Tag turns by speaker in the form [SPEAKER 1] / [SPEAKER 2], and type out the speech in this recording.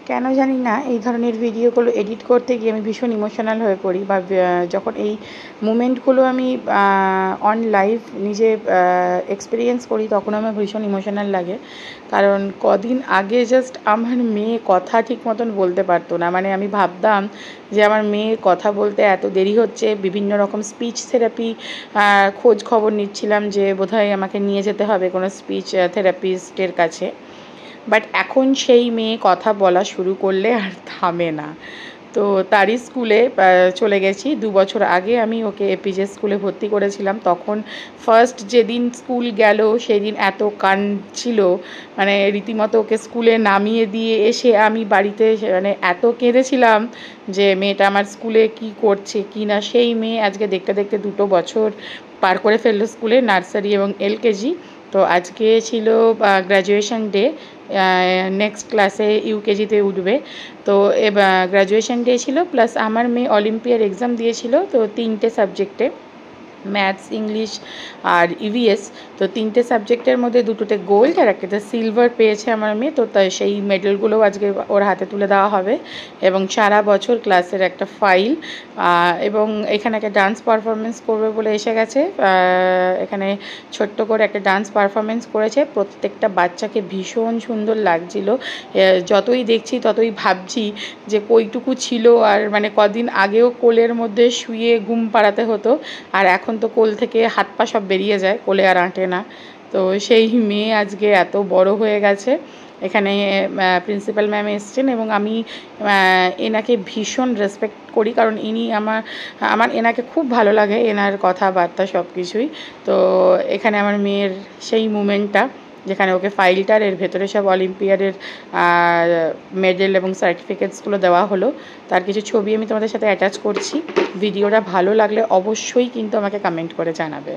[SPEAKER 1] কেন জানি না এই ধরনের ভিডিওগুলো এডিট করতে গিয়ে আমি ভীষণ ইমোশনাল হয়ে পড়ি, বা যখন এই মুমেন্টগুলো আমি অন লাইভ নিজে এক্সপিরিয়েন্স করি তখন আমার ভীষণ ইমোশনাল লাগে। কারণ কদিন আগে জাস্ট আমার মেয়ে কথা ঠিক মতন বলতে পারতো না, মানে আমি ভাবতাম যে আমার মেয়ে কথা বলতে এত দেরি হচ্ছে, বিভিন্ন রকম স্পিচ থেরাপি খোঁজ খবর নিচ্ছিলাম যে বোধহয় আমাকে নিয়ে যেতে হবে কোনো স্পিচ থেরাপিস্টের কাছে। বাট এখন সেই মেয়ে কথা বলা শুরু করলে আর থামে না। তো তারই স্কুলে চলে গেছি। 2 বছর আগে আমি ওকে এপিজে স্কুলে ভর্তি করেছিলাম। তখন ফার্স্ট যেদিন স্কুল গেল সেদিন এত কাঁদছিল, মানে রীতিমতো ওকে স্কুলে নামিয়ে দিয়ে এসে আমি বাড়িতে মানে এত কেঁদেছিলাম যে মেয়েটা আমার স্কুলে কি করছে কি না। সেই মেয়ে আজকে দেখতে দেখতে 2 বছর পার করে ফেললো স্কুলে, নার্সারি এবং এলকেজি। তো আজকে ছিল গ্র্যাজুয়েশন ডে, নেক্সট ক্লাসে ইউকেজিতে উঠবে। তো এবার গ্র্যাজুয়েশন ডে ছিল, প্লাস আমার মেয়ে অলিম্পিয়ার এক্সাম দিয়েছিল। তো 3টে সাবজেক্টে, ম্যাথস, ইংলিশ আর ইভিএস, তো 3টে সাবজেক্টের মধ্যে 2টোতে গোল্ড আর একটাতে সিলভার পেয়েছে আমার মেয়ে। তো তাই সেই মেডেলগুলোও আজকে ওর হাতে তুলে দেওয়া হবে, এবং সারা বছর ক্লাসের একটা ফাইল, এবং এখানে একটা ডান্স পারফরমেন্স করবে বলে এসে গেছে। এখানে ছোট্ট করে একটা ডান্স পারফরমেন্স করেছে, প্রত্যেকটা বাচ্চাকে ভীষণ সুন্দর লাগছিল। যতই দেখছি ততই ভাবছি যে কইটুকু ছিল, আর মানে কদিন আগেও কোলের মধ্যে শুয়ে ঘুম পাড়াতে হতো, আর এখন তো কোল থেকে হাত পা সব বেরিয়ে যায়, কোলে আর আঁটে না। তো সেই মেয়ে আজকে এত বড় হয়ে গেছে। এখানে প্রিন্সিপাল ম্যাম এসছেন, এবং আমি এনাকে ভীষণ রেসপেক্ট করি, কারণ ইনি আমার এনাকে খুব ভালো লাগে, এনার কথাবার্তা সব কিছুই। তো এখানে আমার মেয়ের সেই মুমেন্টটা, যেখানে ওকে ফাইলটার এর ভেতরে সব অলিম্পিয়াডের মেডেল এবং সার্টিফিকেটসগুলো দেওয়া হলো, তার কিছু ছবি আমি তোমাদের সাথে অ্যাটাচ করছি। ভিডিওটা ভালো লাগলে অবশ্যই কিন্তু আমাকে কমেন্ট করে জানাবে।